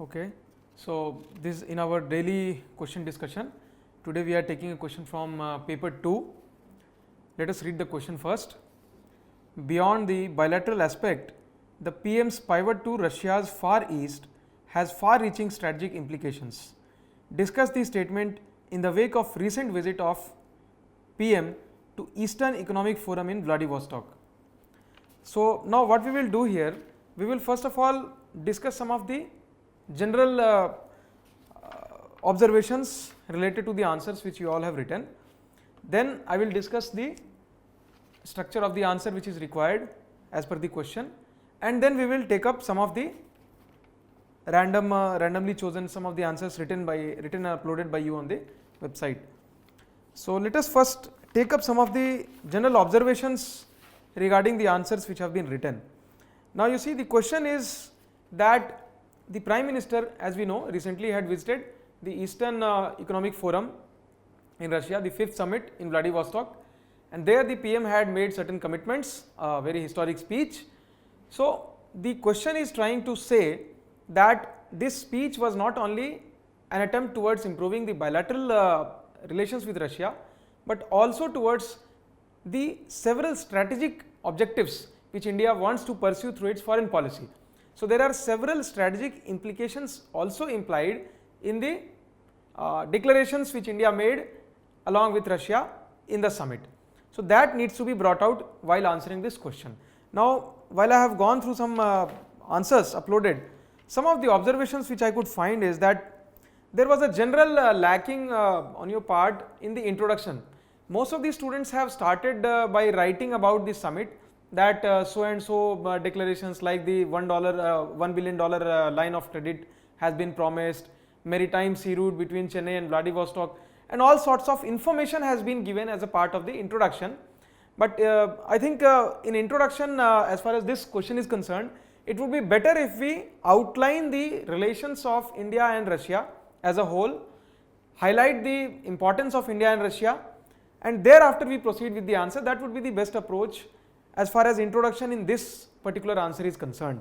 Okay, so this in our daily question discussion. Today we are taking a question from paper 2. Let us read the question first. Beyond the bilateral aspect, the PM's pivot to Russia's Far East has far-reaching strategic implications. Discuss the statement in the wake of recent visit of PM to Eastern Economic Forum in Vladivostok. So now what we will do here, we will first of all discuss some of the general observations related to the answers which you all have written. Then I will discuss the structure of the answer which is required as per the question, and then we will take up some of the randomly chosen some of the answers written and uploaded by you on the website. So let us first take up some of the general observations regarding the answers which have been written. Now you see, the question is that the Prime Minister, as we know, recently had visited the Eastern Economic Forum in Russia, the 5th summit in Vladivostok, and there the PM had made certain commitments, a very historic speech. So the question is trying to say that this speech was not only an attempt towards improving the bilateral relations with Russia, but also towards the several strategic objectives which India wants to pursue through its foreign policy. So there are several strategic implications also implied in the declarations which India made along with Russia in the summit. So that needs to be brought out while answering this question. Now while I have gone through some answers uploaded, some of the observations which I could find is that there was a general lacking on your part in the introduction. Most of the students have started by writing about the summit, that so and so declarations like the $1 billion line of credit has been promised, maritime sea route between Chennai and Vladivostok, and all sorts of information has been given as a part of the introduction. But I think in introduction, as far as this question is concerned, it would be better if we outline the relations of India and Russia as a whole, highlight the importance of India and Russia, and thereafter we proceed with the answer. That would be the best approach as far as introduction in this particular answer is concerned.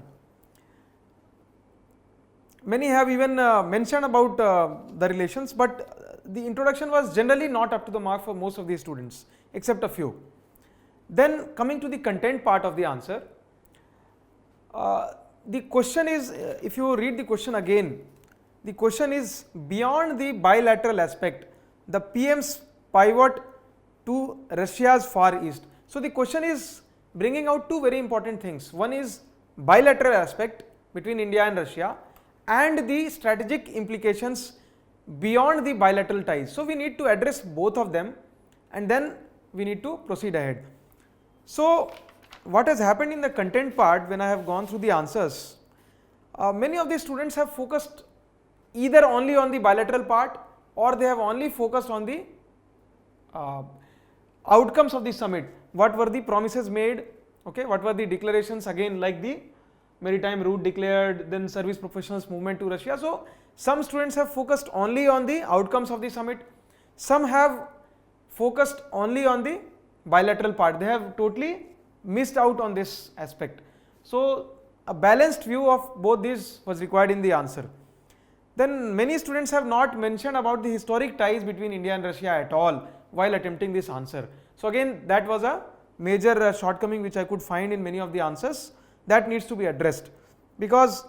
Many have even mentioned about the relations, but the introduction was generally not up to the mark for most of the students except a few. Then coming to the content part of the answer, the question is, if you read the question again, the question is beyond the bilateral aspect, the PM's pivot to Russia's Far East. So the question is bringing out two very important things. One is bilateral aspect between India and Russia, and the strategic implications beyond the bilateral ties. So we need to address both of them, and then we need to proceed ahead. So what has happened in the content part, when I have gone through the answers, many of the students have focused either only on the bilateral part, or they have only focused on the outcomes of the summit. What were the promises made, okay, what were the declarations, again like the maritime route declared, then service professionals movement to Russia. So some students have focused only on the outcomes of the summit, some have focused only on the bilateral part, they have totally missed out on this aspect. So a balanced view of both these was required in the answer. Then many students have not mentioned about the historic ties between India and Russia at all while attempting this answer. So again, that was a major shortcoming which I could find in many of the answers. That needs to be addressed, because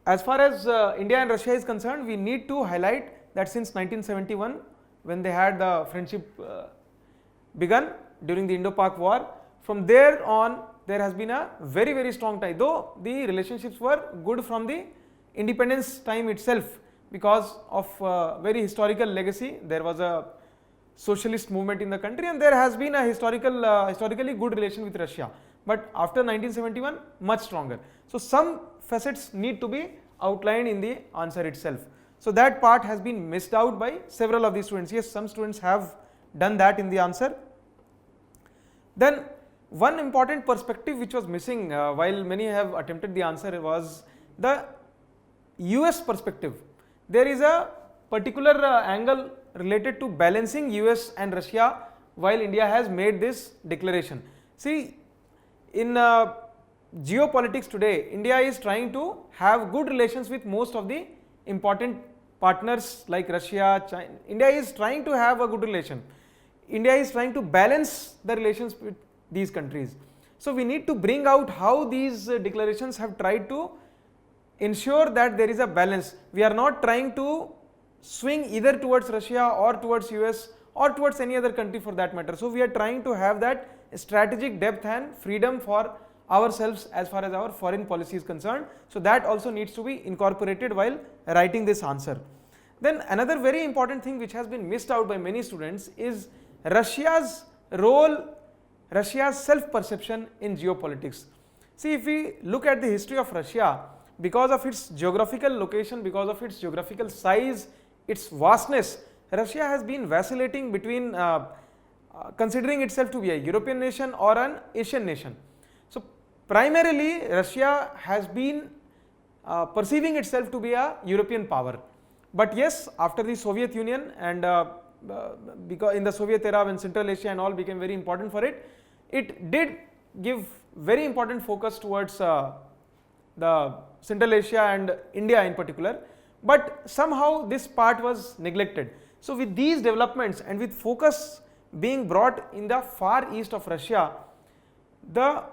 as far as India and Russia is concerned, we need to highlight that since 1971, when they had the friendship begun during the Indo-Pak war, from there on there has been a very, very strong tie, though the relationships were good from the independence time itself because of very historical legacy. There was a socialist movement in the country, and there has been a historically good relation with Russia, but after 1971 much stronger. So some facets need to be outlined in the answer itself. So that part has been missed out by several of the students. Yes, some students have done that in the answer. Then one important perspective which was missing while many have attempted the answer was the US perspective. There is a particular angle related to balancing US and Russia while India has made this declaration. See, in geopolitics today, India is trying to have good relations with most of the important partners like Russia, China. India is trying to have a good relation. India is trying to balance the relations with these countries. So we need to bring out how these declarations have tried to ensure that there is a balance. We are not trying to swing either towards Russia or towards US or towards any other country for that matter. So we are trying to have that strategic depth and freedom for ourselves as far as our foreign policy is concerned. So that also needs to be incorporated while writing this answer. Then another very important thing which has been missed out by many students is Russia's role, Russia's self-perception in geopolitics. See, if we look at the history of Russia, because of its geographical location, because of its geographical size, its vastness, Russia has been vacillating between considering itself to be a European nation or an Asian nation. So primarily Russia has been perceiving itself to be a European power. But yes, after the Soviet Union and because in the Soviet era when Central Asia and all became very important for it, it did give very important focus towards the Central Asia and India in particular, but somehow this part was neglected. So with these developments and with focus being brought in the far east of Russia, the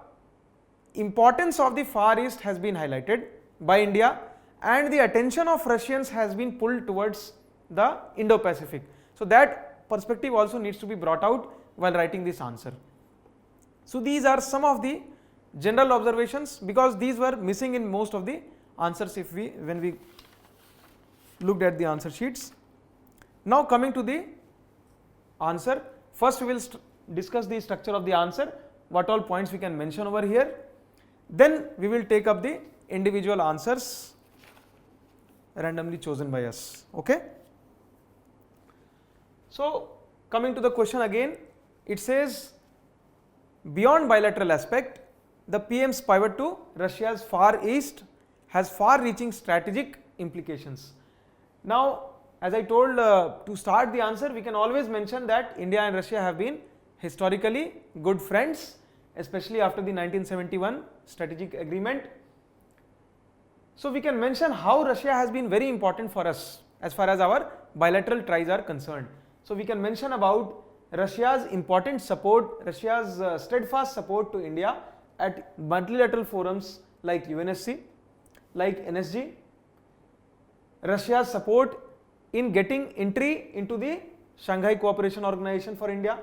importance of the far east has been highlighted by India and the attention of Russians has been pulled towards the Indo-Pacific. So that perspective also needs to be brought out while writing this answer. So these are some of the general observations because these were missing in most of the answers when we looked at the answer sheets. Now coming to the answer, first we will discuss the structure of the answer, what all points we can mention over here. Then we will take up the individual answers randomly chosen by us. Okay. So coming to the question again, it says beyond bilateral aspect, the PM's pivot to Russia's far east has far-reaching strategic implications. Now, as I told to start the answer, we can always mention that India and Russia have been historically good friends, especially after the 1971 strategic agreement. So we can mention how Russia has been very important for us as far as our bilateral ties are concerned. So we can mention about Russia's important support, Russia's steadfast support to India at multilateral forums like UNSC, like NSG, Russia's support in getting entry into the Shanghai Cooperation Organization for India.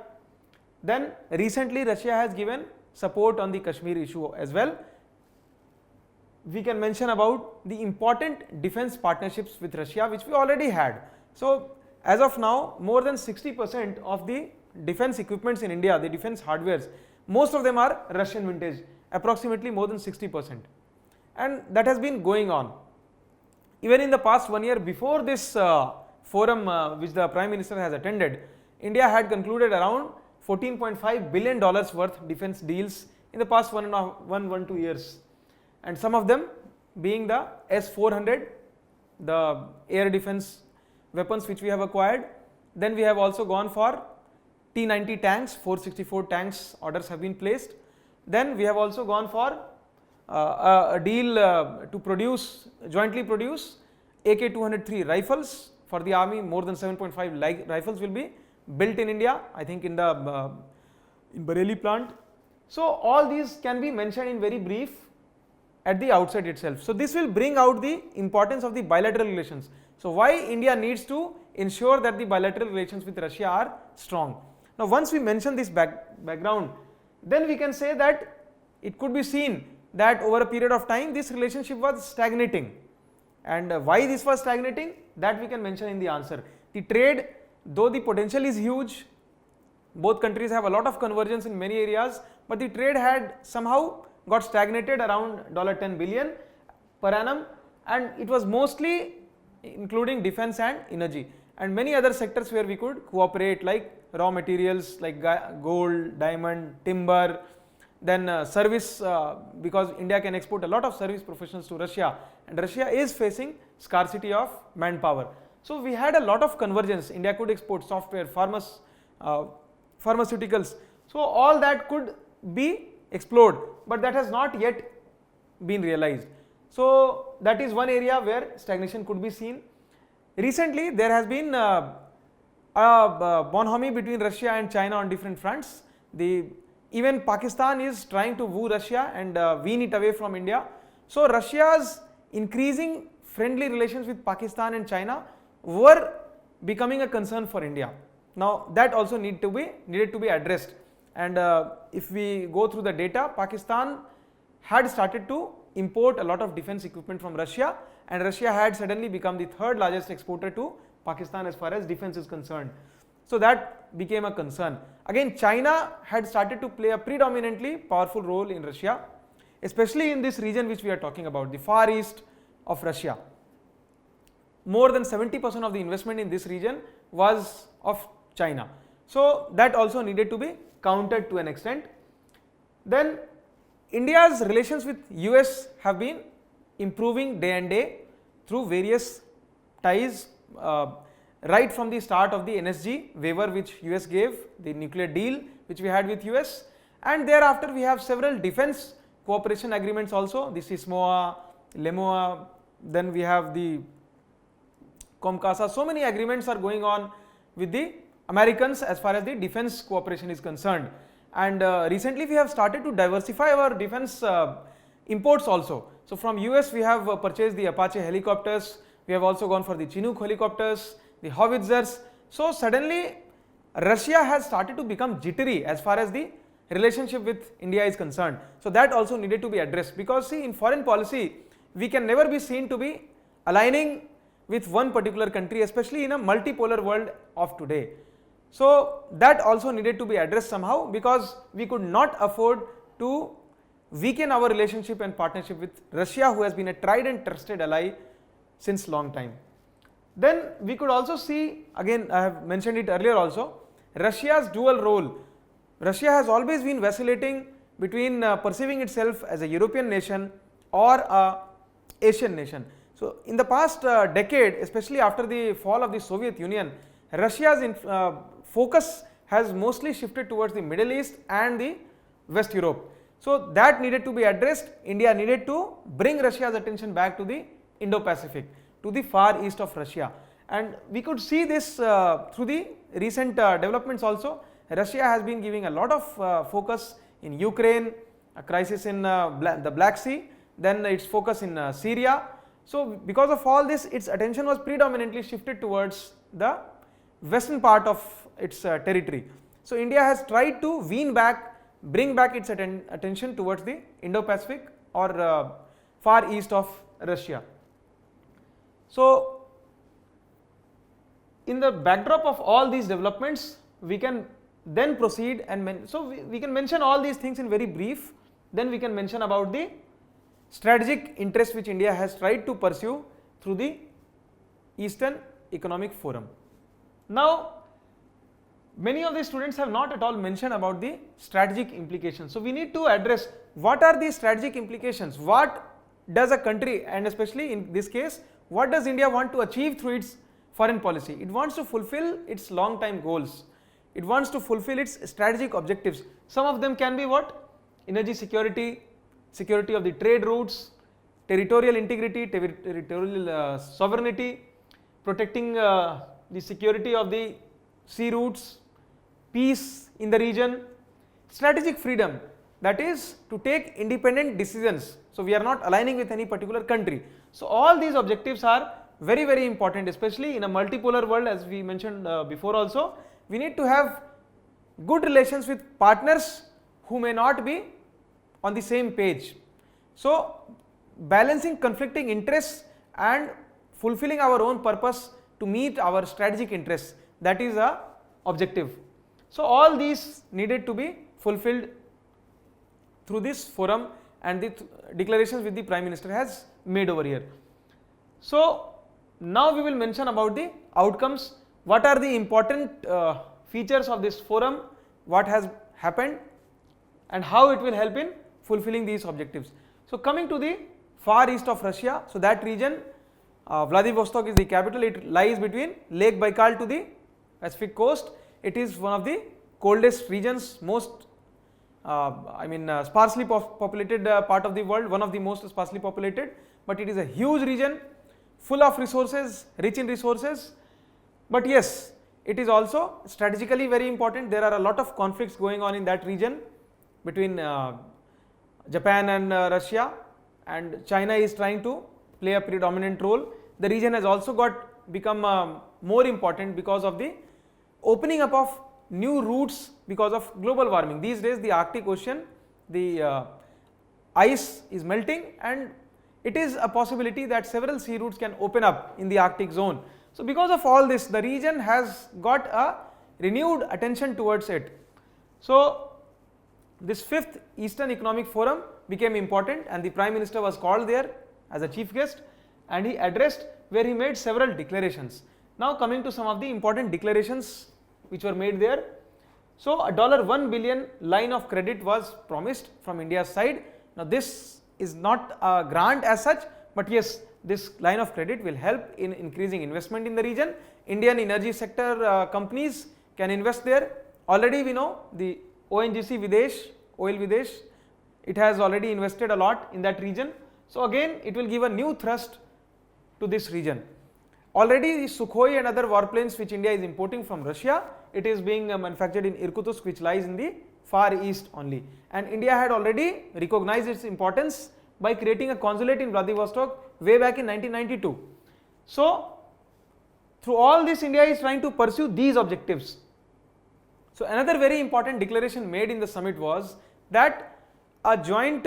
Then recently Russia has given support on the Kashmir issue as well. We can mention about the important defense partnerships with Russia which we already had. So as of now, more than 60% of the defense equipments in India, the defense hardwares, most of them are Russian vintage, approximately more than 60%, and that has been going on. Even in the past 1 year before this forum which the Prime Minister has attended, India had concluded around $14.5 billion worth defense deals in the past 2 years, and some of them being the S-400, the air defense weapons which we have acquired. Then we have also gone for T-90 tanks, 464 tanks orders have been placed. Then we have also gone for a deal to jointly produce AK-203 rifles for the army. More than 7.5 rifles will be built in India, I think in the in Bareilly plant. So all these can be mentioned in very brief at the outset itself. So this will bring out the importance of the bilateral relations. So why India needs to ensure that the bilateral relations with Russia are strong. Now once we mention this background, then we can say that it could be seen that over a period of time this relationship was stagnating, and why this was stagnating, that we can mention in the answer. The trade, though the potential is huge, both countries have a lot of convergence in many areas, but the trade had somehow got stagnated around $10 billion per annum, and it was mostly including defense and energy and many other sectors where we could cooperate, like raw materials like gold, diamond, timber, then service, because India can export a lot of service professionals to Russia, and Russia is facing scarcity of manpower. So we had a lot of convergence. India could export software, pharmaceuticals. So all that could be explored, but that has not yet been realized. So that is one area where stagnation could be seen. Recently there has been a bonhomie between Russia and China on different fronts. Even Pakistan is trying to woo Russia and wean it away from India. So Russia's increasing friendly relations with Pakistan and China were becoming a concern for India. Now that also needed to be addressed, and if we go through the data, Pakistan had started to import a lot of defense equipment from Russia, and Russia had suddenly become the third largest exporter to Pakistan as far as defense is concerned. So that became a concern. Again, China had started to play a predominantly powerful role in Russia, especially in this region which we are talking about, the far east of Russia. More than 70% of the investment in this region was of China. So that also needed to be countered to an extent. Then India's relations with US have been improving day and day through various ties, right from the start of the NSG waiver which US gave, the nuclear deal which we had with US, and thereafter we have several defense cooperation agreements also, the SISMOA, LEMOA, then we have the COMCASA. So many agreements are going on with the Americans as far as the defense cooperation is concerned, and recently we have started to diversify our defense imports also. So from US we have purchased the Apache helicopters, we have also gone for the Chinook helicopters, the howitzers. So suddenly Russia has started to become jittery as far as the relationship with India is concerned. So that also needed to be addressed, because see, in foreign policy we can never be seen to be aligning with one particular country, especially in a multipolar world of today. So that also needed to be addressed somehow, because we could not afford to weaken our relationship and partnership with Russia, who has been a tried and trusted ally since long time. Then we could also see, again I have mentioned it earlier also, Russia's dual role. Russia has always been vacillating between perceiving itself as a European nation or a Asian nation. So in the past decade, especially after the fall of the Soviet Union, Russia's focus has mostly shifted towards the Middle East and the West Europe. So that needed to be addressed. India needed to bring Russia's attention back to the Indo-Pacific, to the far east of Russia, and we could see this through the recent developments also. Russia has been giving a lot of focus in Ukraine, a crisis in the Black Sea, then its focus in Syria. So because of all this, its attention was predominantly shifted towards the western part of its territory. So India has tried to bring back its attention towards the Indo-Pacific or far east of Russia. So in the backdrop of all these developments, we can then proceed and we can mention all these things in very brief. Then we can mention about the strategic interest which India has tried to pursue through the Eastern Economic Forum. Now, many of the students have not at all mentioned about the strategic implications. So we need to address what are the strategic implications, what does a country, and especially in this case, what does India want to achieve through its foreign policy. It wants to fulfill its long time goals, it wants to fulfill its strategic objectives. Some of them can be what? Energy security, security of the trade routes, territorial integrity, territorial sovereignty, protecting the security of the sea routes, peace in the region, strategic freedom, that is to take independent decisions. So we are not aligning with any particular country. So all these objectives are very, very important, especially in a multipolar world, as we mentioned before also. We need to have good relations with partners who may not be on the same page. So balancing conflicting interests and fulfilling our own purpose to meet our strategic interests, that is a objective. So all these needed to be fulfilled through this forum and the declarations which the Prime Minister has made over here. So now we will mention about the outcomes, what are the important features of this forum, what has happened and how it will help in fulfilling these objectives. So coming to the far east of Russia, so that region, Vladivostok is the capital, it lies between Lake Baikal to the Pacific coast. It is one of the coldest regions, most sparsely populated part of the world, one of the most sparsely populated, but it is a huge region full of resources, rich in resources. But yes, it is also strategically very important. There are a lot of conflicts going on in that region between Japan and Russia, and China is trying to play a predominant role. The region has also become more important because of the opening up of new routes because of global warming. These days the Arctic Ocean, the ice is melting, and it is a possibility that several sea routes can open up in the Arctic zone. So because of all this, the region has got a renewed attention towards it. So this 5th Eastern Economic Forum became important, and the Prime Minister was called there as a chief guest, and he addressed where he made several declarations. Now coming to some of the important declarations which were made there. So a $1 billion line of credit was promised from India's side. Now this is not a grant as such, but yes, this line of credit will help in increasing investment in the region. Indian energy sector companies can invest there. Already we know the ONGC Videsh, Oil Videsh, it has already invested a lot in that region. So again, it will give a new thrust to this region. Already the Sukhoi and other warplanes which India is importing from Russia, it is being manufactured in Irkutsk, which lies in the far east only, and India had already recognized its importance by creating a consulate in Vladivostok way back in 1992. So through all this, India is trying to pursue these objectives. So another very important declaration made in the summit was that a joint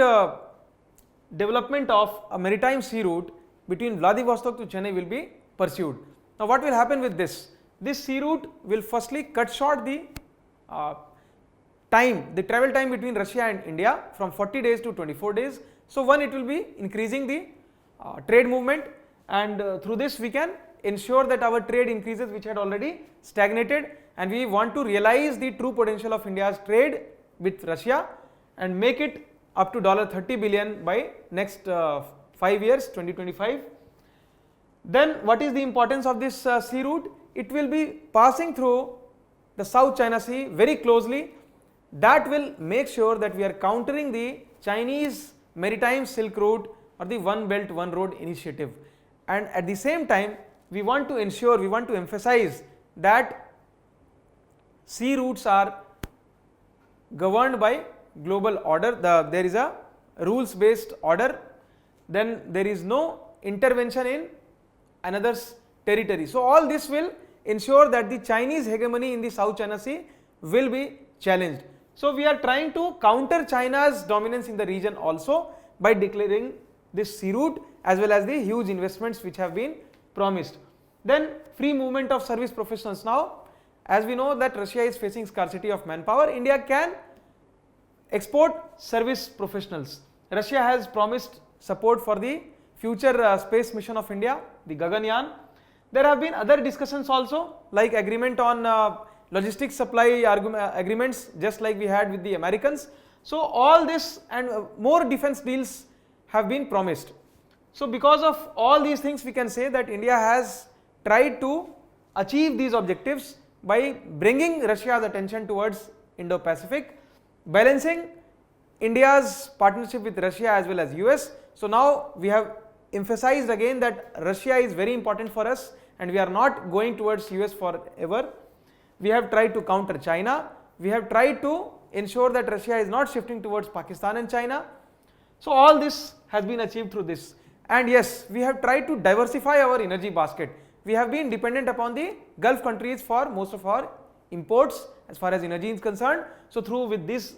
development of a maritime sea route between Vladivostok to Chennai will be pursued. Now what will happen with this? This sea route will firstly cut short the travel time between Russia and India from 40 days to 24 days. So one, it will be increasing the trade movement, and through this we can ensure that our trade increases, which had already stagnated, and we want to realize the true potential of India's trade with Russia and make it up to $30 billion by next 5 years, 2025. Then what is the importance of this sea route? It will be passing through the South China Sea very closely. That will make sure that we are countering the Chinese maritime Silk Route or the One Belt One Road initiative, and at the same time we want to ensure, we want to emphasize that sea routes are governed by global order. There is a rules based order, then there is no intervention in another's territory. So all this will ensure that the Chinese hegemony in the South China Sea will be challenged. So we are trying to counter China's dominance in the region also by declaring this sea route as well as the huge investments which have been promised. Then free movement of service professionals. Now as we know that Russia is facing scarcity of manpower, India can export service professionals. Russia has promised support for the future space mission of India, the Gaganyaan. There have been other discussions also, like agreement on logistics supply agreements, just like we had with the Americans. So all this and more defense deals have been promised. So because of all these things, we can say that India has tried to achieve these objectives by bringing Russia's attention towards Indo-Pacific, balancing India's partnership with Russia as well as US. So now we have emphasized again that Russia is very important for us and we are not going towards US forever. We have tried to counter China. We have tried to ensure that Russia is not shifting towards Pakistan and China. So all this has been achieved through this. And yes, we have tried to diversify our energy basket. We have been dependent upon the Gulf countries for most of our imports as far as energy is concerned. So through with these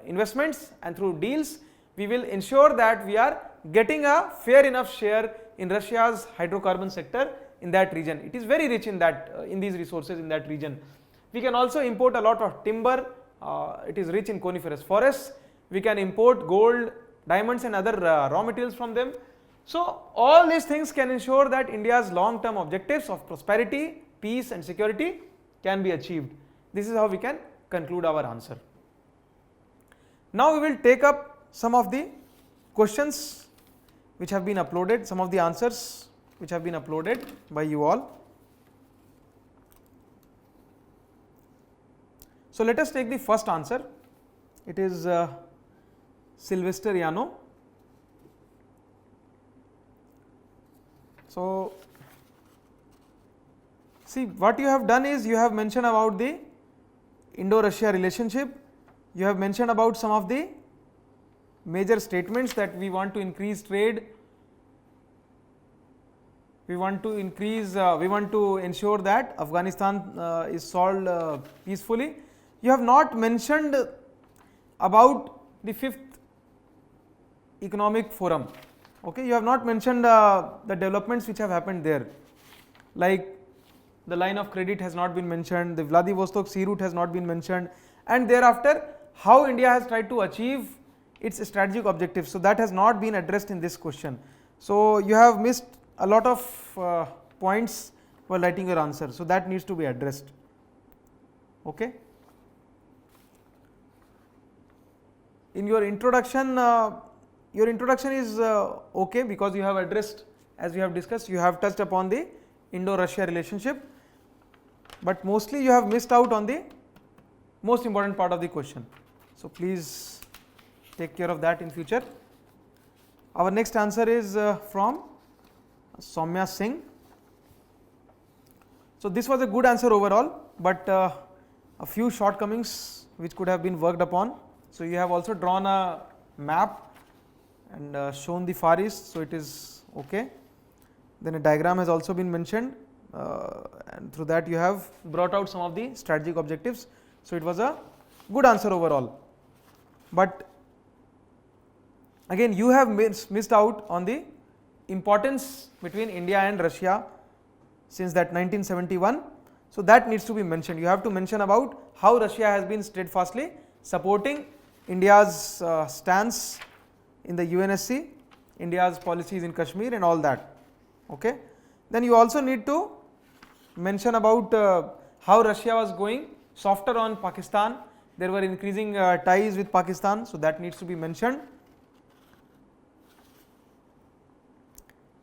investments and through deals, we will ensure that we are getting a fair enough share in Russia's hydrocarbon sector in that region. It is very rich in that in these resources in that region. We can also import a lot of timber. It is rich in coniferous forests. We can import gold, diamonds and other raw materials from them. So all these things can ensure that India's long-term objectives of prosperity, peace and security can be achieved. This is how we can conclude our answer. Now we will take up some of the questions which have been uploaded, some of the answers which have been uploaded by you all. So let us take the first answer. It is Sylvester Yano. So, see, what you have done is you have mentioned about the Indo-Russia relationship, you have mentioned about some of the major statements that we want to increase trade, we want to ensure that Afghanistan is solved peacefully. You have not mentioned about the 5th economic forum. Okay, you have not mentioned the developments which have happened there, like the line of credit has not been mentioned, the Vladivostok sea route has not been mentioned, and thereafter how India has tried to achieve its strategic objectives. So, that has not been addressed in this question. So, you have missed a lot of points while writing your answer. So, that needs to be addressed. Okay. In your introduction is okay, because you have addressed, as we have discussed, you have touched upon the Indo-Russia relationship, but mostly you have missed out on the most important part of the question. So, please take care of that in future. Our next answer is from Soumya Singh. So, this was a good answer overall, but a few shortcomings which could have been worked upon. So, you have also drawn a map and shown the Far East, so it is okay. Then a diagram has also been mentioned, and through that you have brought out some of the strategic objectives. So, it was a good answer overall, but again you have missed out on the importance between India and Russia since that 1971. So, that needs to be mentioned. You have to mention about how Russia has been steadfastly supporting India's stance in the UNSC, India's policies in Kashmir and all that. Okay. Then you also need to mention about how Russia was going softer on Pakistan, there were increasing ties with Pakistan, so that needs to be mentioned.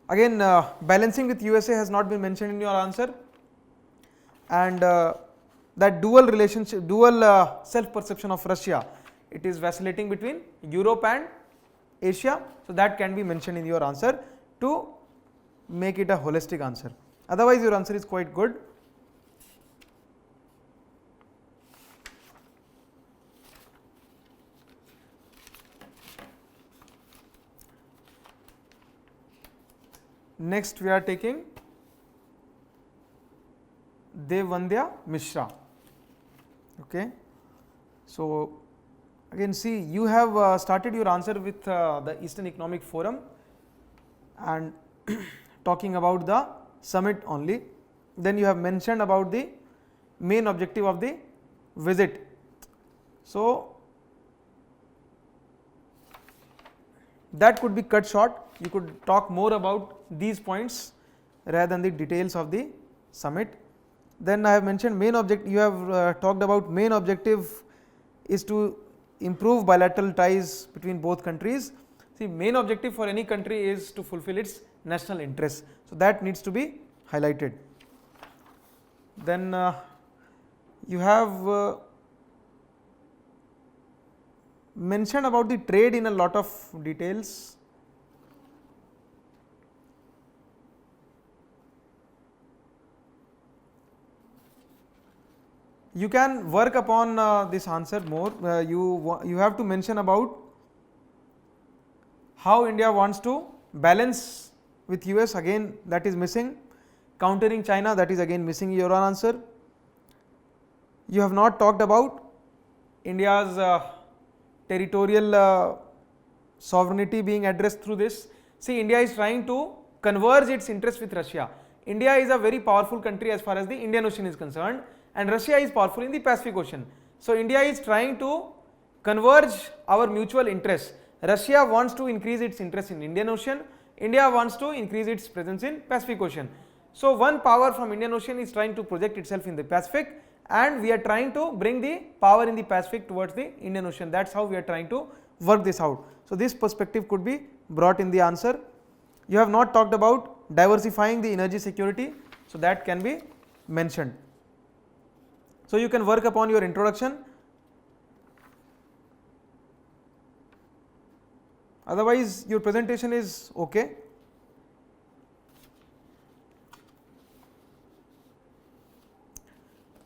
Again, balancing with USA has not been mentioned in your answer, and that dual relationship, dual self perception of Russia, it is vacillating between Europe and Asia, so that can be mentioned in your answer to make it a holistic answer. Otherwise, your answer is quite good. Next, we are taking Devvandya Mishra. Okay. So, again see, you have started your answer with the Eastern Economic Forum and talking about the summit only. Then you have mentioned about the main objective of the visit. So, that could be cut short. You could talk more about these points rather than the details of the summit. Then I have mentioned main objective, you have talked about main objective is to improve bilateral ties between both countries. See, main objective for any country is to fulfill its national interests. So, that needs to be highlighted. Then you have mentioned about the trade in a lot of details. You can work upon this answer more. You have to mention about how India wants to balance with US, again that is missing. Countering China, that is again missing your answer. You have not talked about India's territorial sovereignty being addressed through this. See, India is trying to converge its interests with Russia. India is a very powerful country as far as the Indian Ocean is concerned, and Russia is powerful in the Pacific Ocean. So, India is trying to converge our mutual interests. Russia wants to increase its interest in Indian Ocean, India wants to increase its presence in Pacific Ocean. So, one power from Indian Ocean is trying to project itself in the Pacific, and we are trying to bring the power in the Pacific towards the Indian Ocean. That is how we are trying to work this out. So, this perspective could be brought in the answer. You have not talked about diversifying the energy security, so that can be mentioned. So, you can work upon your introduction. Otherwise your presentation is okay.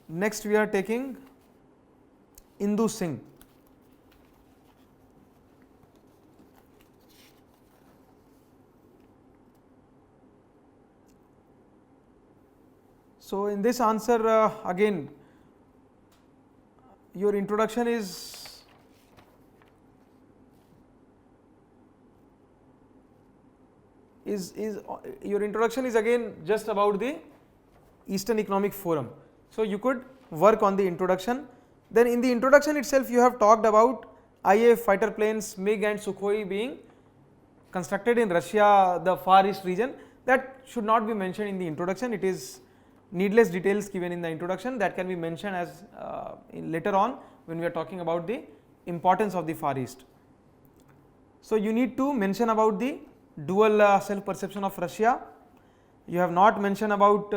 Next we are taking Indu Singh. So in this answer again your introduction is your introduction is again just about the Eastern Economic Forum. So you could work on the introduction. Then in the introduction itself you have talked about IAF fighter planes MiG and Sukhoi being constructed in Russia, the Far East region. That should not be mentioned in the introduction. It is needless details given in the introduction that can be mentioned as later on when we are talking about the importance of the Far East. So you need to mention about the dual self perception of Russia. You have not mentioned about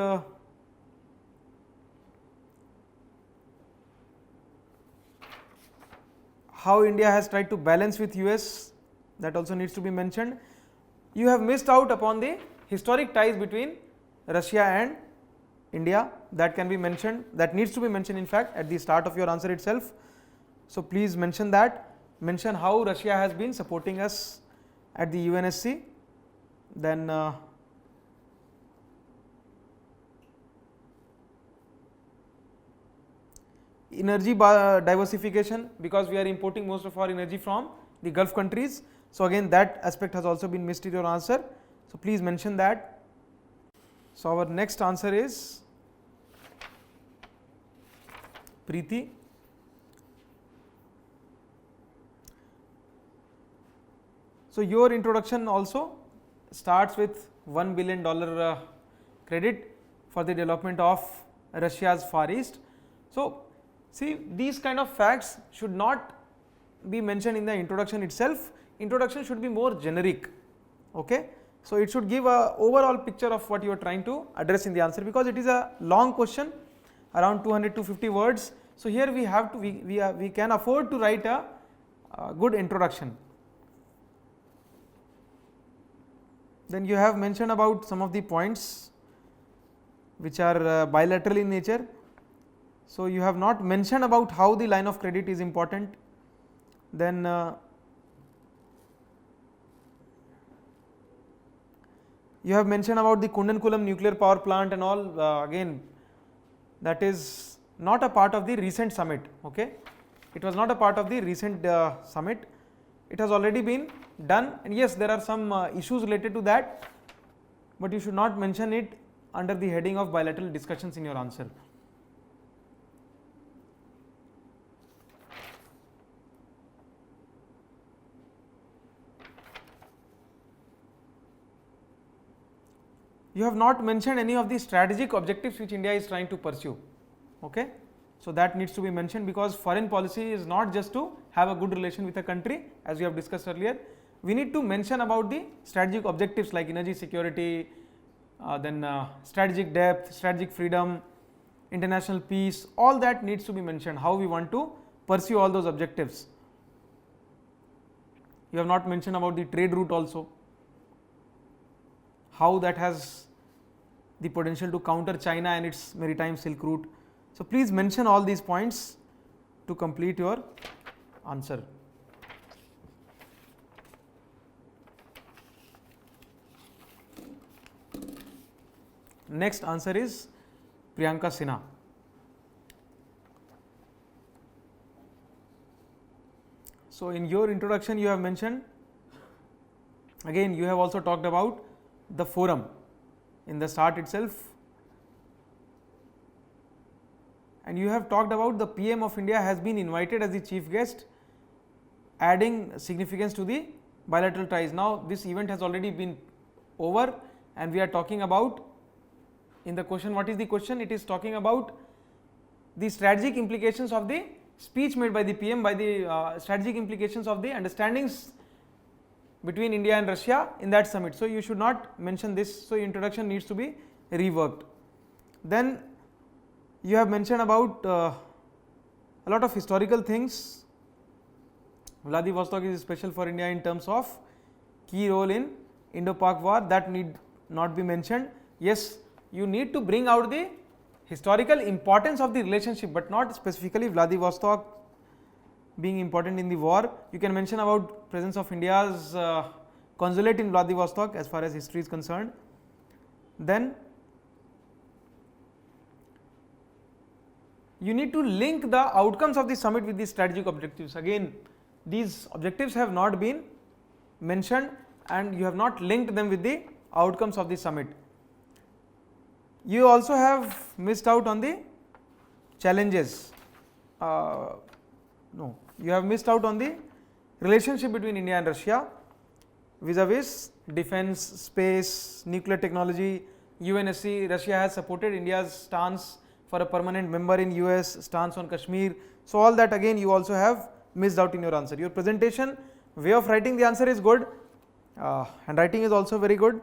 how India has tried to balance with US, that also needs to be mentioned. You have missed out upon the historic ties between Russia and India, that can be mentioned, that needs to be mentioned in fact at the start of your answer itself. So please mention that, mention how Russia has been supporting us at the UNSC. Then energy diversification, because we are importing most of our energy from the Gulf countries. So again that aspect has also been missed in your answer. So please mention that. So our next answer is Preeti. So your introduction also starts with $1 billion credit for the development of Russia's Far East. So see, these kind of facts should not be mentioned in the introduction itself. Introduction should be more generic, okay. So it should give a overall picture of what you are trying to address in the answer, because it is a long question, around 200 to 250 words. So here we have to we can afford to write a good introduction. Then you have mentioned about some of the points which are bilateral in nature. So you have not mentioned about how the line of credit is important. Then you have mentioned about the Kundankulam nuclear power plant and all. Again, that is not a part of the recent summit, okay. It was not a part of the recent summit. It has already been done, and yes, there are some issues related to that, but you should not mention it under the heading of bilateral discussions in your answer. You have not mentioned any of the strategic objectives which India is trying to pursue, okay. So that needs to be mentioned, because foreign policy is not just to have a good relation with a country, as we have discussed earlier. We need to mention about the strategic objectives like energy security, then strategic depth, strategic freedom, international peace, all that needs to be mentioned, how we want to pursue all those objectives. You have not mentioned about the trade route also, how that has the potential to counter China and its maritime Silk route. So please mention all these points to complete your answer. Next answer is Priyanka Sinha. So in your introduction you have mentioned, again you have also talked about the forum in the start itself, and you have talked about the PM of India has been invited as the chief guest, adding significance to the bilateral ties. Now this event has already been over, and we are talking about, in the question, what is the question? It is talking about the strategic implications of the speech made by the PM, by the strategic implications of the understandings between India and Russia in that summit. So you should not mention this, so introduction needs to be reworked. Then you have mentioned about a lot of historical things. Vladivostok is special for India in terms of key role in Indo-Pak war, that need not be mentioned. Yes, you need to bring out the historical importance of the relationship, but not specifically Vladivostok being important in the war. You can mention about presence of India's consulate in Vladivostok as far as history is concerned. Then you need to link the outcomes of the summit with the strategic objectives. Again, these objectives have not been mentioned and you have not linked them with the outcomes of the summit. You also have missed out on the challenges. No, you have missed out on the relationship between India and Russia vis-a-vis defense, space, nuclear technology, UNSC. Russia has supported India's stance for a permanent member in US, stance on Kashmir. So, all that again you also have missed out in your answer. Your presentation, way of writing the answer is good, handwriting is also very good,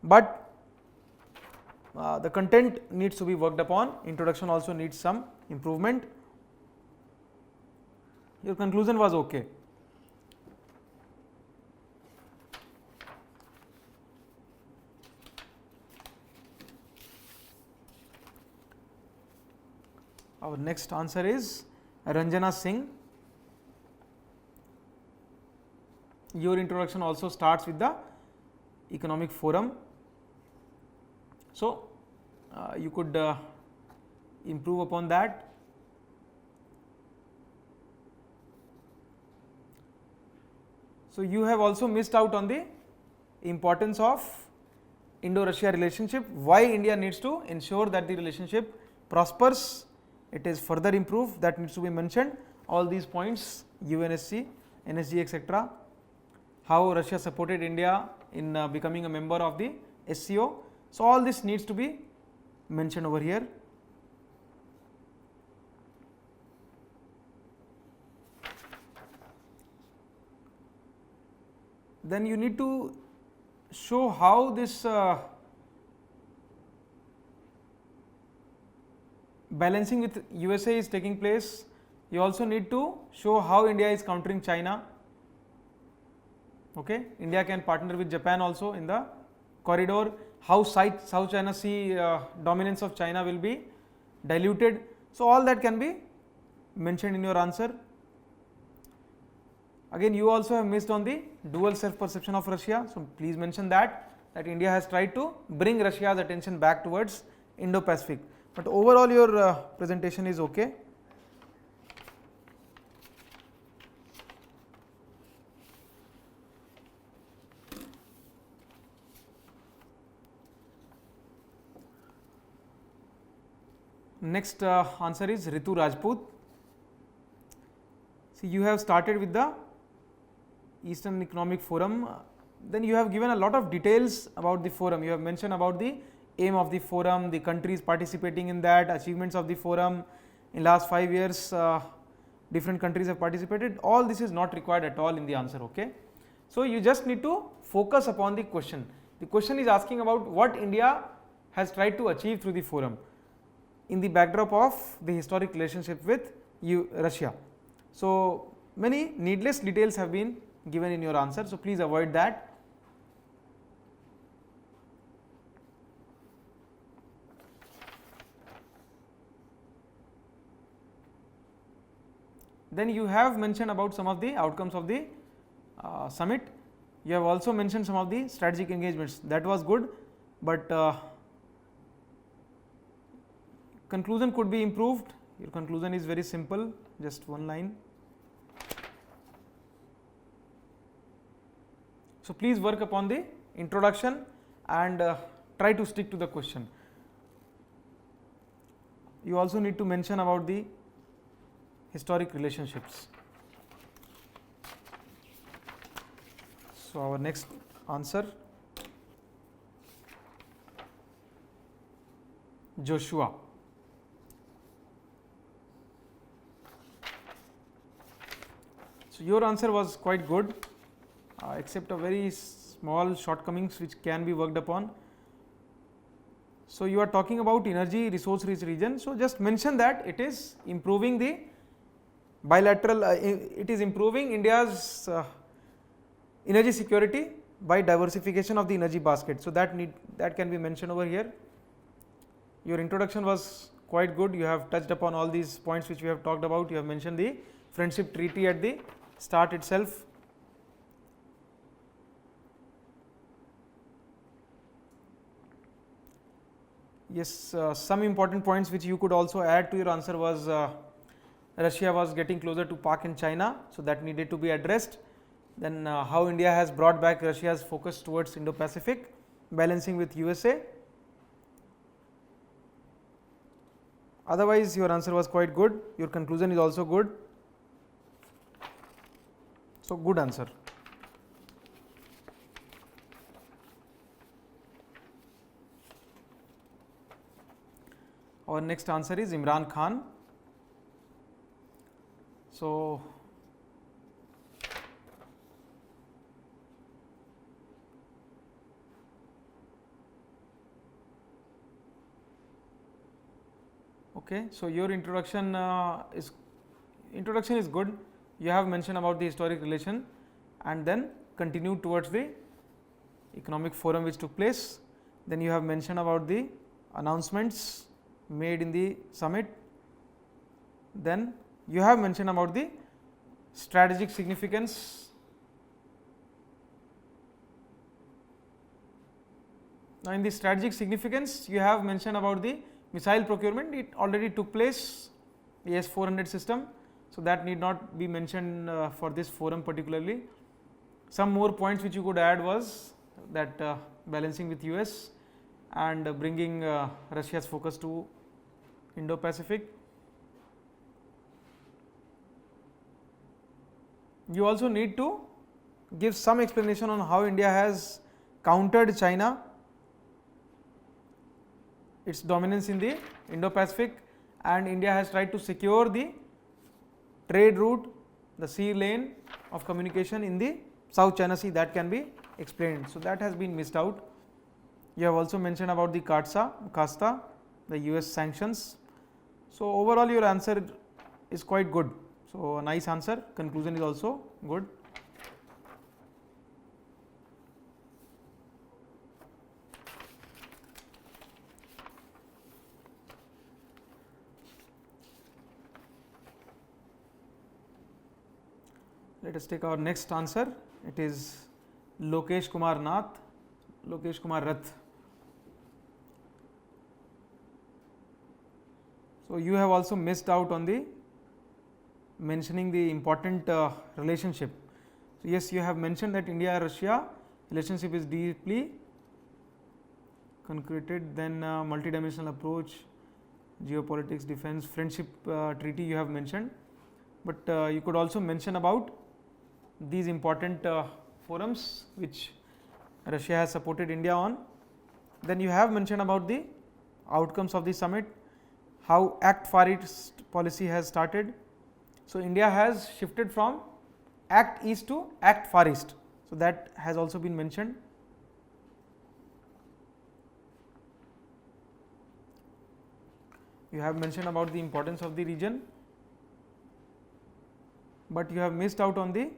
but the content needs to be worked upon. Introduction also needs some improvement. Your conclusion was okay. Our next answer is Ranjana Singh. Your introduction also starts with the economic forum. So, you could improve upon that. So, you have also missed out on the importance of Indo-Russia relationship, why India needs to ensure that the relationship prospers, it is further improved, that needs to be mentioned. All these points, UNSC, NSG, etc., how Russia supported India in becoming a member of the SCO. So, all this needs to be mentioned over here. Then you need to show how this balancing with USA is taking place. You also need to show how India is countering China. Okay, India can partner with Japan also in the corridor. How South China Sea dominance of China will be diluted. So, all that can be mentioned in your answer. Again, you also have missed on the dual self perception of Russia. So, please mention that India has tried to bring Russia's attention back towards Indo-Pacific. But overall your presentation is okay. Next answer is Ritu Rajput. See, you have started with the Eastern Economic Forum, then you have given a lot of details about the forum. You have mentioned about the aim of the forum, the countries participating in that, achievements of the forum. In last 5 years, different countries have participated. All this is not required at all in the answer. Okay. So, you just need to focus upon the question. The question is asking about what India has tried to achieve through the forum in the backdrop of the historic relationship with Russia. So, many needless details have been given in your answer. So, please avoid that. Then you have mentioned about some of the outcomes of the summit. You have also mentioned some of the strategic engagements. That was good, but conclusion could be improved. Your conclusion is very simple, just one line. So, please work upon the introduction and try to stick to the question. You also need to mention about the historic relationships. So, our next answer, Joshua. So, your answer was quite good, except a very small shortcomings which can be worked upon. So, you are talking about energy resource rich region. So, just mention that it is improving the bilateral, it is improving India's energy security by diversification of the energy basket. So that can be mentioned over here. Your introduction was quite good. You have touched upon all these points which we have talked about. You have mentioned the friendship treaty at the start itself. Yes, some important points which you could also add to your answer was Russia was getting closer to Pak and China, so that needed to be addressed. Then how India has brought back Russia's focus towards Indo-Pacific, balancing with USA. Otherwise, your answer was quite good. Your conclusion is also good. So, good answer. Our next answer is Imran Khan. So, okay, so your introduction is good. You have mentioned about the historic relation and then continued towards the economic forum which took place. Then you have mentioned about the announcements made in the summit. Then you have mentioned about the strategic significance. Now, in the strategic significance, you have mentioned about the missile procurement. It already took place, IAS 400 system. So, that need not be mentioned for this forum particularly. Some more points which you could add was that balancing with US and bringing Russia's focus to Indo-Pacific. You also need to give some explanation on how India has countered China, its dominance in the Indo-Pacific, and India has tried to secure the trade route, the sea lane of communication in the South China Sea. That can be explained. So, that has been missed out. You have also mentioned about the CASTA, the US sanctions. So, overall your answer is quite good. So, a nice answer. Conclusion is also good. Let us take our next answer. It is Lokesh Kumar Rath. So, you have also missed out on the mentioning the important relationship. So, yes, you have mentioned that India-Russia relationship is deeply concreted, then multidimensional approach, geopolitics, defense, friendship treaty you have mentioned, but you could also mention about these important forums which Russia has supported India on. Then you have mentioned about the outcomes of the summit, how Act Far East policy has started. So, India has shifted from Act East to Act Far East. So, that has also been mentioned. You have mentioned about the importance of the region, but you have missed out on the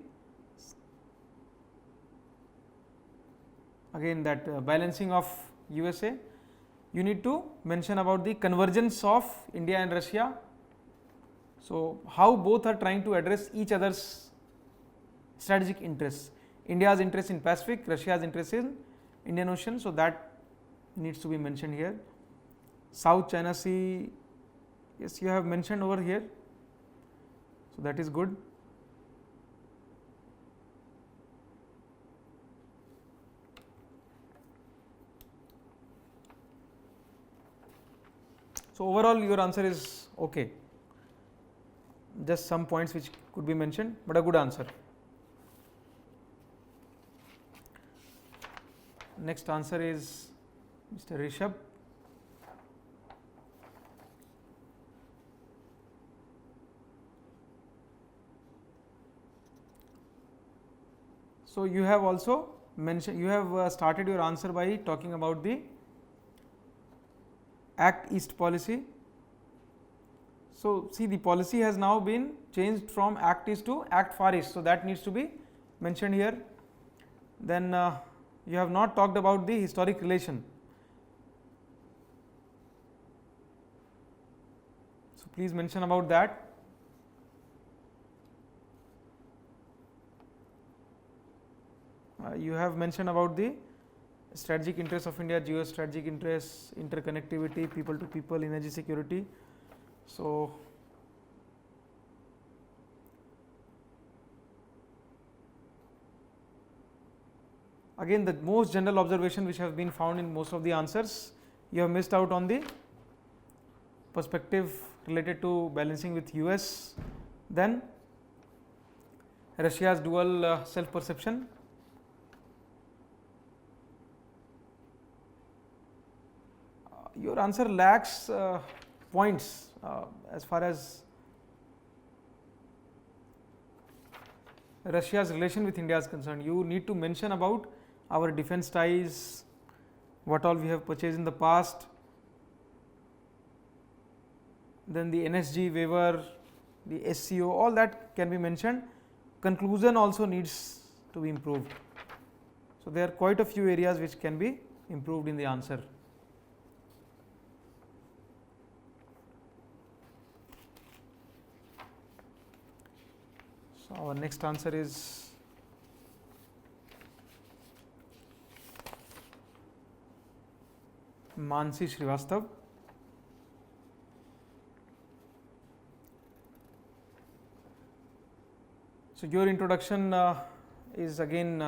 again that balancing of USA. You need to mention about the convergence of India and Russia. So, how both are trying to address each other's strategic interests. India's interest in Pacific, Russia's interest in Indian Ocean. So, that needs to be mentioned here. South China Sea, yes, you have mentioned over here. So, that is good. So, overall your answer is okay. Just some points which could be mentioned, but a good answer. Next answer is Mr. Rishabh. So, you have also mentioned, you have started your answer by talking about the Act East policy. So, see, the policy has now been changed from Act East to Act Far East. So, that needs to be mentioned here. Then You have not talked about the historic relation. So please mention about that. You have mentioned about the strategic interests of India, geostrategic interests, interconnectivity, people to people, energy security. So again, the most general observation which have been found in most of the answers, you have missed out on the perspective related to balancing with US, then Russia's dual self perception, your answer lacks points as far as Russia's relation with India is concerned. You need to mention about our defense ties, what all we have purchased in the past, then the NSG waiver, the SCO, all that can be mentioned. Conclusion also needs to be improved. So there are quite a few areas which can be improved in the answer. So our next answer is Mansi Srivastav. So your introduction is again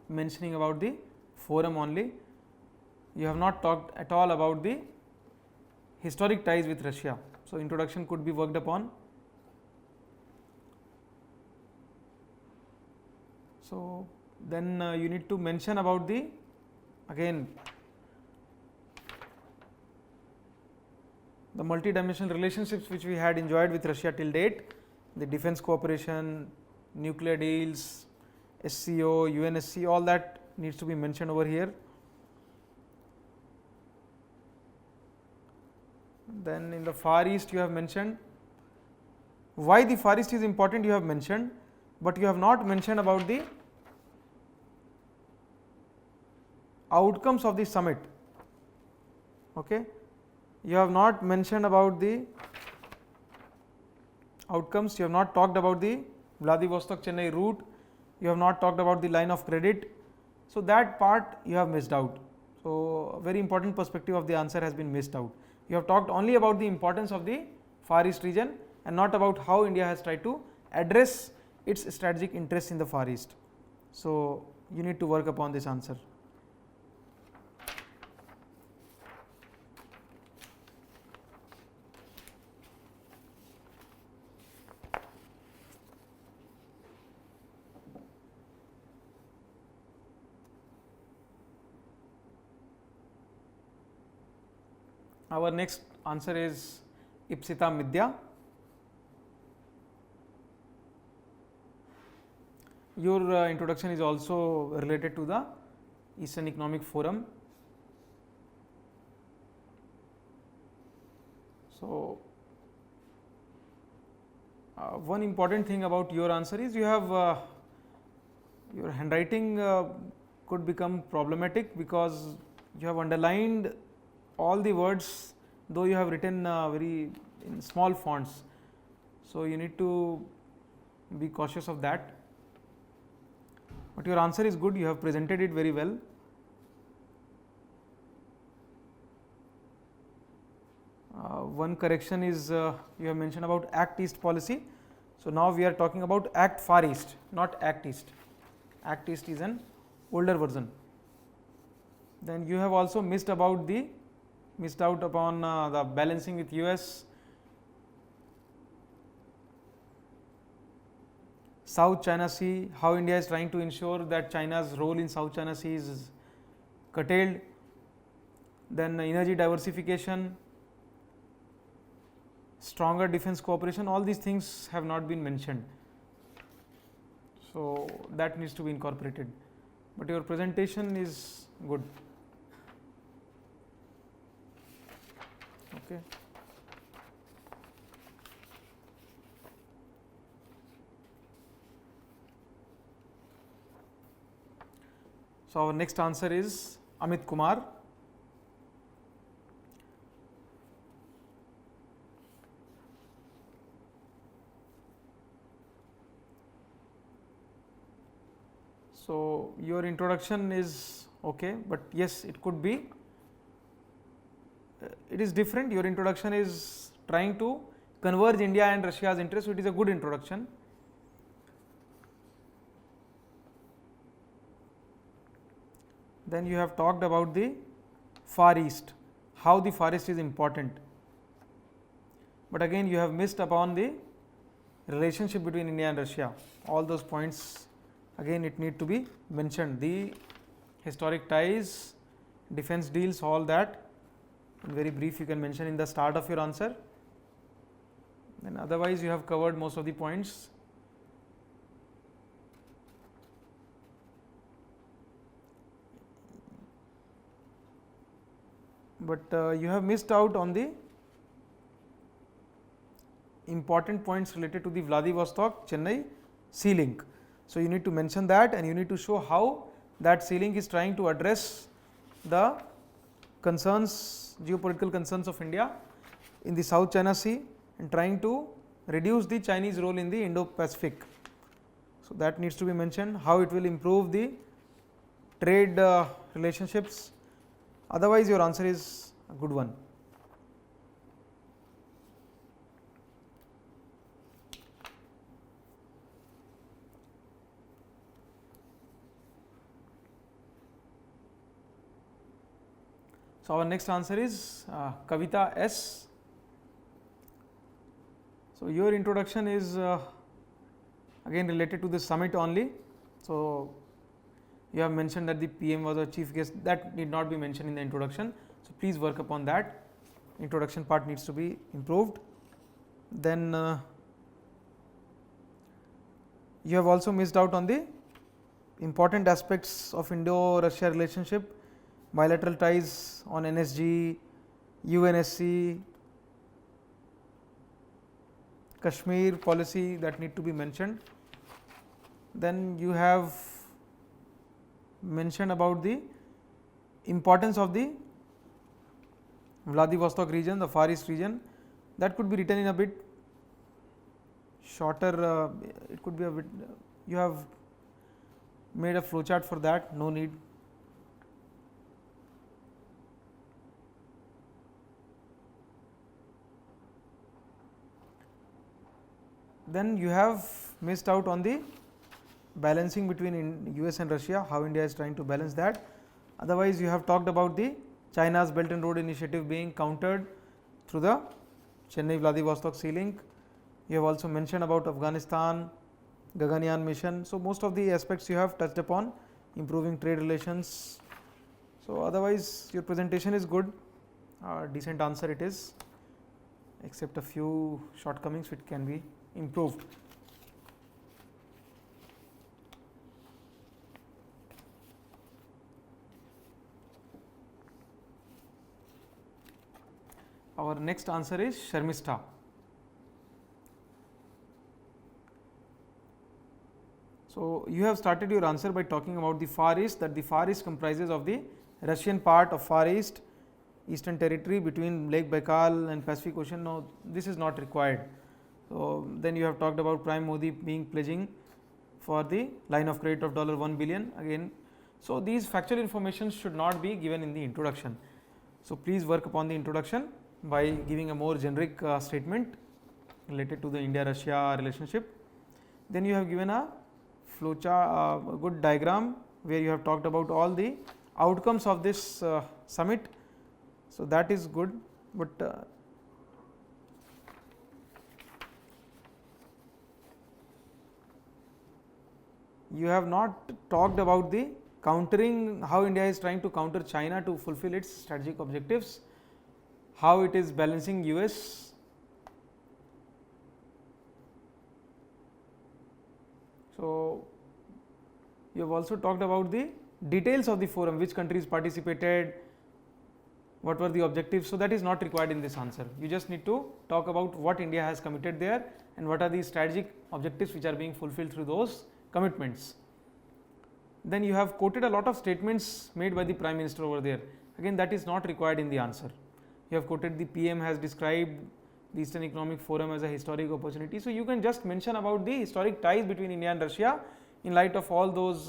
mentioning about the forum only. You have not talked at all about the historic ties with Russia. So introduction could be worked upon. So then you need to mention about the again the multi-dimensional relationships which we had enjoyed with Russia till date, the defense cooperation, nuclear deals, SCO, UNSC, all that needs to be mentioned over here. Then in the Far East you have mentioned why the Far East is important, you have mentioned, but you have not mentioned about the outcomes of the summit. Okay, you have not mentioned about the outcomes, you have not talked about the Vladivostok Chennai route, you have not talked about the line of credit. So that part you have missed out. So a very important perspective of the answer has been missed out. You have talked only about the importance of the Far East region and not about how India has tried to address its strategic interests in the Far East. So you need to work upon this answer. Our next answer is Ipsita Midya. Your introduction is also related to the Eastern Economic Forum. So one important thing about your answer is you have your handwriting could become problematic because you have underlined all the words, though you have written very in small fonts. So you need to be cautious of that. But your answer is good, you have presented it very well. One correction is you have mentioned about Act East policy. So now we are talking about Act Far East, not Act East. Act East is an older version. Then you have also missed out upon the balancing with US, South China Sea, how India is trying to ensure that China's role in South China Sea is curtailed. Then energy diversification, stronger defense cooperation, all these things have not been mentioned. So that needs to be incorporated. But your presentation is good. Okay. So our next answer is Amit Kumar. So your introduction is okay, but yes, it could be. It is different. Your introduction is trying to converge India and Russia's interests, so it is a good introduction. Then you have talked about the Far East, how the Far East is important. But again, you have missed upon the relationship between India and Russia. All those points, again, it need to be mentioned. The historic ties, defense deals, all that. In very brief, you can mention in the start of your answer. Then otherwise, you have covered most of the points. But you have missed out on the important points related to the Vladivostok Chennai sea link. So you need to mention that, and you need to show how that sea link is trying to address the concerns, geopolitical concerns of India in the South China Sea, and trying to reduce the Chinese role in the Indo-Pacific. So that needs to be mentioned, how it will improve the trade relationships. Otherwise, your answer is a good one. So our next answer is Kavita S. So your introduction is again related to the summit only. So you have mentioned that the PM was a chief guest. That need not be mentioned in the introduction. So please work upon that. Introduction part needs to be improved. Then you have also missed out on the important aspects of Indo-Russia relationship, bilateral ties on NSG, UNSC, Kashmir policy, that need to be mentioned. Then you have mentioned about the importance of the Vladivostok region, the Far East region. That could be written in a bit shorter, it could be a bit, you have made a flowchart for that, no need. Then you have missed out on the balancing between US and Russia, how India is trying to balance that. Otherwise, you have talked about the China's Belt and Road Initiative being countered through the Chennai Vladivostok sea link. You have also mentioned about Afghanistan, Gaganyaan mission. So most of the aspects you have touched upon, improving trade relations. So otherwise, your presentation is good, decent answer it is, except a few shortcomings which can be improved. Our next answer is Sharmista. So you have started your answer by talking about the Far East, that the Far East comprises of the Russian part of Far East, Eastern Territory between Lake Baikal and Pacific Ocean. No, this is not required. So then you have talked about Prime Modi being pledging for the line of credit of $1 billion again. So these factual information should not be given in the introduction. So please work upon the introduction by giving a more generic statement related to the India-Russia relationship. Then you have given a flowchart, a good diagram where you have talked about all the outcomes of this summit. So that is good, but you have not talked about the countering, how India is trying to counter China to fulfill its strategic objectives, how it is balancing US. So you have also talked about the details of the forum, which countries participated, what were the objectives. So that is not required in this answer. You just need to talk about what India has committed there and what are the strategic objectives which are being fulfilled through those commitments. Then you have quoted a lot of statements made by the Prime Minister over there. Again, that is not required in the answer. You have quoted the PM has described the Eastern Economic Forum as a historic opportunity. So, you can just mention about the historic ties between India and Russia in light of all those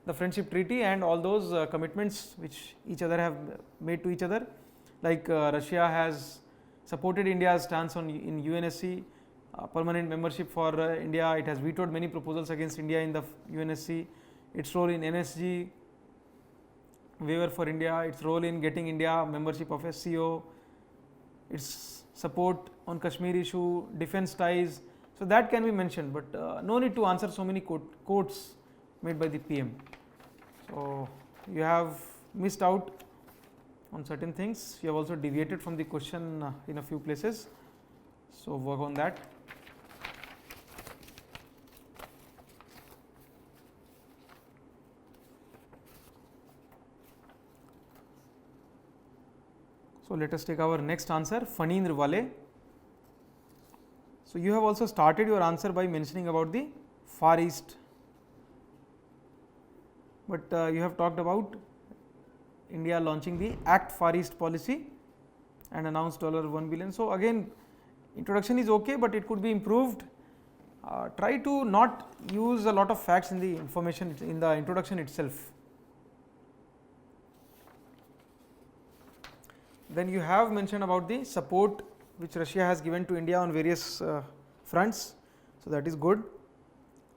the friendship treaty and all those commitments which each other have made to each other, like Russia has supported India's stance on in UNSC, permanent membership for India. It has vetoed many proposals against India in the UNSC, its role in NSG waiver for India, its role in getting India membership of SCO, its support on Kashmir issue, defense ties. So, that can be mentioned, but no need to answer so many quotes made by the PM. So, you have missed out on certain things. You have also deviated from the question in a few places. So, work on that. So, let us take our next answer, Fani Nirwale. So, you have also started your answer by mentioning about the Far East, but you have talked about India launching the Act Far East policy and announced $1 billion. So, again introduction is okay, but it could be improved. Try to not use a lot of facts in the information in the introduction itself. Then you have mentioned about the support which Russia has given to India on various fronts. So, that is good.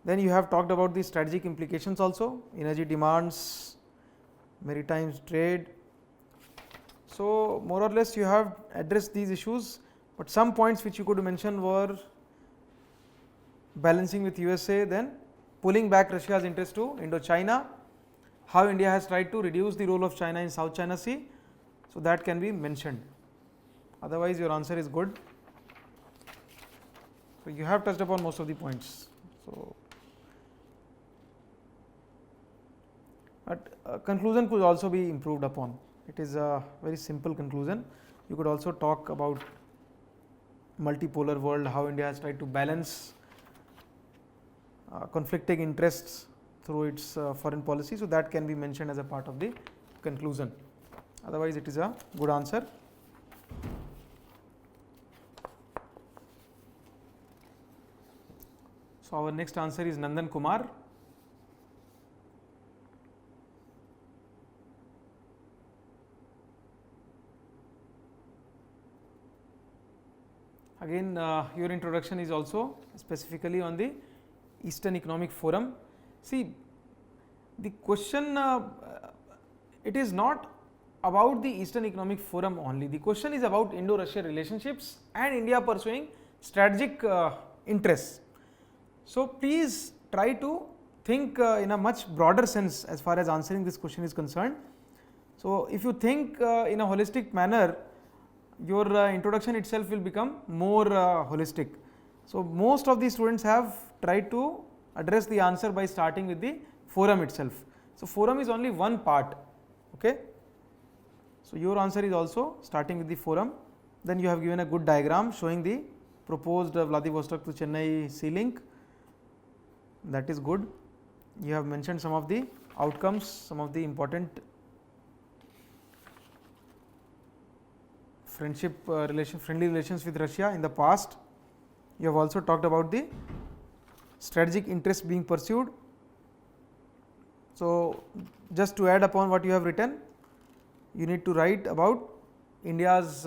Then you have talked about the strategic implications also, energy demands, maritime trade. So, more or less you have addressed these issues, but some points which you could mention were balancing with USA, then pulling back Russia's interest to Indochina, how India has tried to reduce the role of China in South China Sea. So, that can be mentioned. Otherwise, your answer is good. So, you have touched upon most of the points. So, but conclusion could also be improved upon. It is a very simple conclusion. You could also talk about multipolar world, how India has tried to balance conflicting interests through its foreign policy. So, that can be mentioned as a part of the conclusion. Otherwise, it is a good answer. So, our next answer is Nandan Kumar. Again, your introduction is also specifically on the Eastern Economic Forum. See, the question, it is not about the Eastern Economic Forum only. The question is about Indo-Russia relationships and India pursuing strategic interests. So, please try to think in a much broader sense as far as answering this question is concerned. So, if you think in a holistic manner, your introduction itself will become more holistic. So, most of the students have tried to address the answer by starting with the forum itself. So, forum is only one part. Okay. So, your answer is also starting with the forum. Then you have given a good diagram showing the proposed Vladivostok to Chennai sea link. That is good. You have mentioned some of the outcomes, some of the important friendly relations with Russia in the past. You have also talked about the strategic interests being pursued. So, just to add upon what you have written, you need to write about India's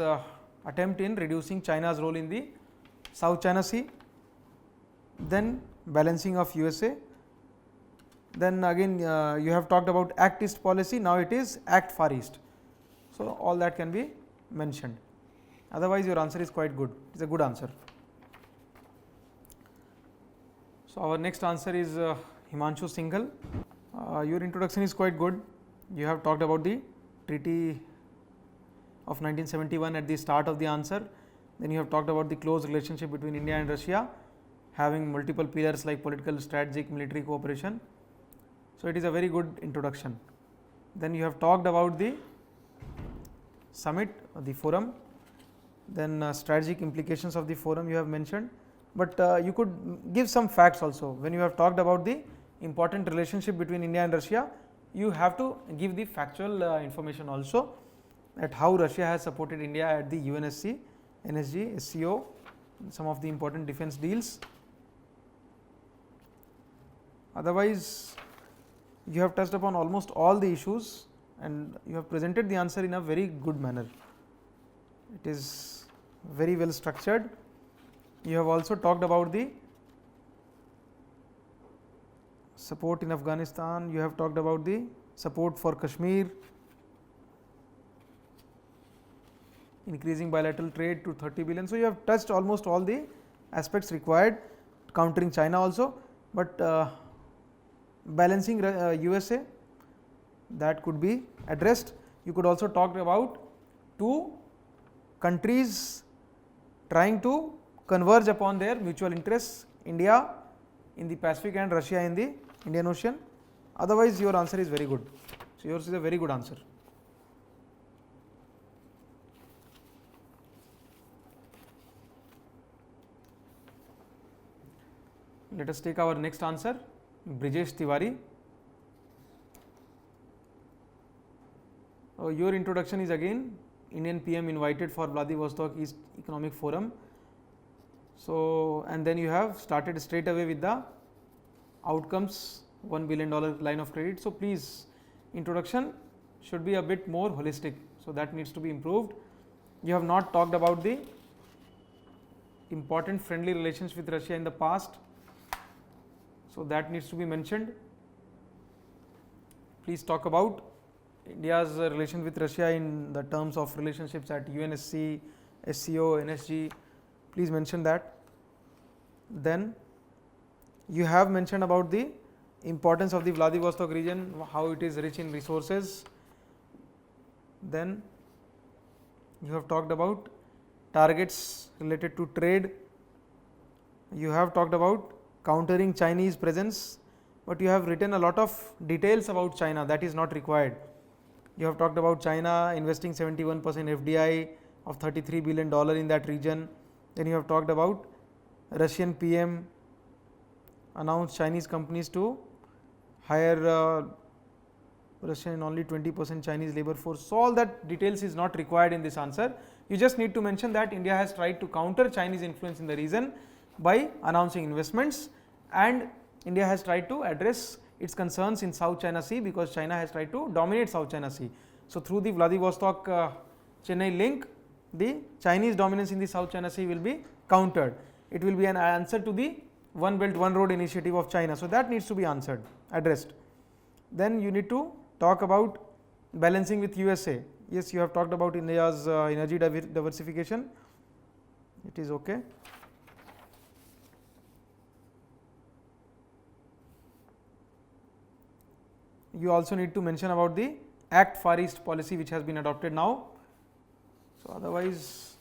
attempt in reducing China's role in the South China Sea, then balancing of USA, then again you have talked about Actists policy, now it is Act Far East. So, all that can be mentioned. Otherwise, your answer is quite good, it is a good answer. So, our next answer is Himanshu Singhal. Your introduction is quite good. You have talked about the Treaty of 1971 at the start of the answer. Then you have talked about the close relationship between India and Russia, having multiple pillars like political, strategic, military cooperation. So, it is a very good introduction. Then you have talked about the summit, the forum, then strategic implications of the forum you have mentioned, but you could give some facts also. When you have talked about the important relationship between India and Russia, you have to give the factual information also, at how Russia has supported India at the UNSC, NSG, SCO, some of the important defense deals. Otherwise, you have touched upon almost all the issues and you have presented the answer in a very good manner. It is very well structured. You have also talked about the support in Afghanistan, you have talked about the support for Kashmir, increasing bilateral trade to 30 billion. So, you have touched almost all the aspects required, countering China also, but balancing USA, that could be addressed. You could also talk about two countries trying to converge upon their mutual interests, India in the Pacific and Russia in the Indian Ocean. Otherwise, your answer is very good. So, yours is a very good answer. Let us take our next answer, Brijesh Tiwari. Your introduction is again Indian PM invited for Vladivostok East Economic Forum. So, and then you have started straight away with the outcomes, $1 billion line of credit. So, please, introduction should be a bit more holistic. So, that needs to be improved. You have not talked about the important friendly relations with Russia in the past. So, that needs to be mentioned. Please talk about India's relation with Russia in the terms of relationships at UNSC, SCO, NSG. Please mention that. Then you have mentioned about the importance of the Vladivostok region, how it is rich in resources. Then you have talked about targets related to trade. You have talked about countering Chinese presence, but you have written a lot of details about China, that is not required. You have talked about China investing 71% FDI of $33 billion in that region. Then you have talked about Russian PM announced Chinese companies to hire Russian and only 20% Chinese labor force. So, all that details is not required in this answer. You just need to mention that India has tried to counter Chinese influence in the region by announcing investments, and India has tried to address its concerns in South China Sea, because China has tried to dominate South China Sea. So, through the Vladivostok Chennai link, the Chinese dominance in the South China Sea will be countered. It will be an answer to the One Belt One Road initiative of China. So, that needs to be answered, addressed. Then you need to talk about balancing with USA. Yes, you have talked about India's energy diversification. It is okay. You also need to mention about the Act Far East policy which has been adopted now. So, otherwise,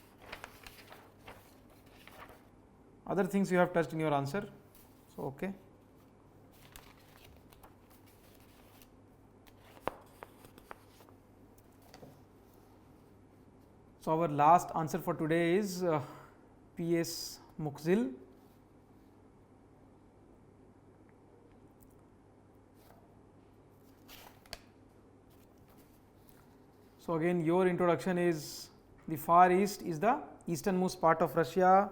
other things you have touched in your answer. So, okay. So, our last answer for today is PS Mukzil. So, again your introduction is the Far East is the easternmost part of Russia.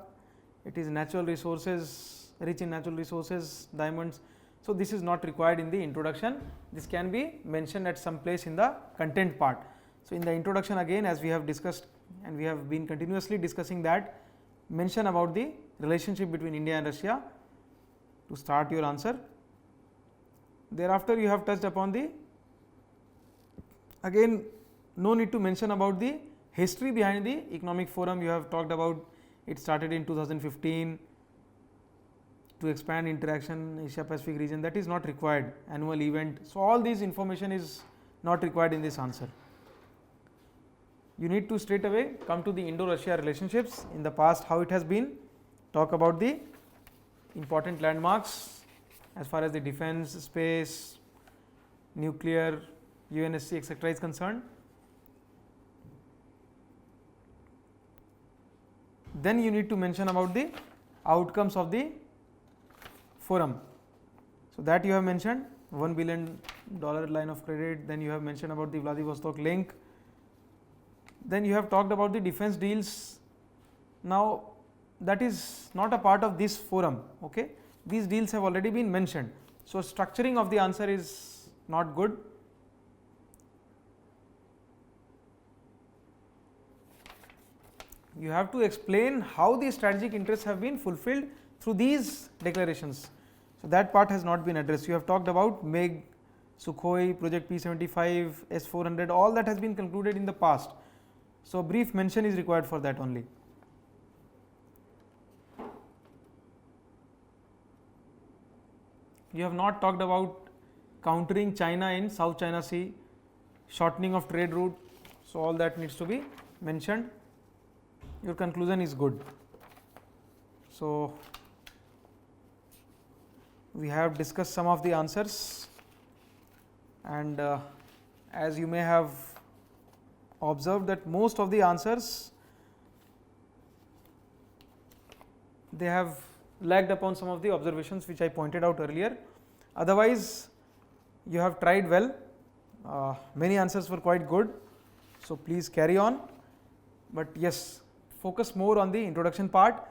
It is natural resources, rich in natural resources, diamonds. So, this is not required in the introduction. This can be mentioned at some place in the content part. So, in the introduction again, as we have discussed and we have been continuously discussing that, mention about the relationship between India and Russia to start your answer. Thereafter, you have touched upon the, again no need to mention about the history behind the economic forum. You have talked about it started in 2015 to expand interaction Asia Pacific region, that is not required, annual event. So, all these information is not required in this answer. You need to straight away come to the Indo-Russia relationships in the past, how it has been, talk about the important landmarks as far as the defense, space, nuclear, UNSC etc. is concerned. Then you need to mention about the outcomes of the forum. So that you have mentioned, $1 billion line of credit. Then you have mentioned about the Vladivostok link. Then you have talked about the defense deals. Now that is not a part of this forum. Okay, these deals have already been mentioned. So structuring of the answer is not good. You have to explain how the strategic interests have been fulfilled through these declarations. So that part has not been addressed. You have talked about MiG, Sukhoi, Project P75, S400, all that has been concluded in the past. So brief mention is required for that only. You have not talked about countering China in South China Sea, shortening of trade route. So all that needs to be mentioned. Your conclusion is good. So we have discussed some of the answers, and as you may have observed that most of the answers, they have lagged upon some of the observations which I pointed out earlier. Otherwise you have tried well, many answers were quite good, so please carry on. But yes, focus more on the introduction part,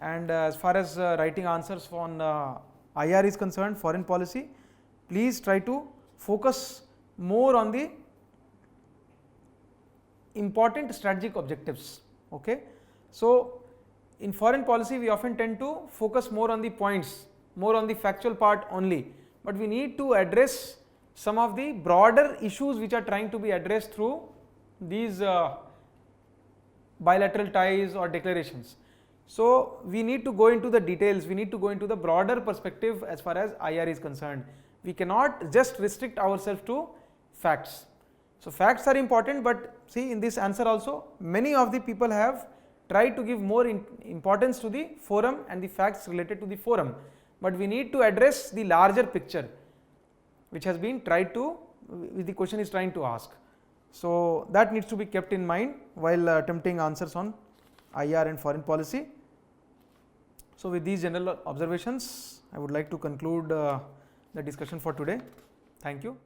and as far as writing answers on IR is concerned, foreign policy, please try to focus more on the important strategic objectives. Okay, so in foreign policy we often tend to focus more on the points, more on the factual part only, but we need to address some of the broader issues which are trying to be addressed through these bilateral ties or declarations. So we need to go into the details, we need to go into the broader perspective as far as IR is concerned. We cannot just restrict ourselves to facts. So facts are important, but see in this answer also many of the people have tried to give more importance to the forum and the facts related to the forum, but we need to address the larger picture which has been tried to, which the question is trying to ask. So that needs to be kept in mind while attempting answers on IR and foreign policy. So with these general observations, I would like to conclude the discussion for today. Thank you.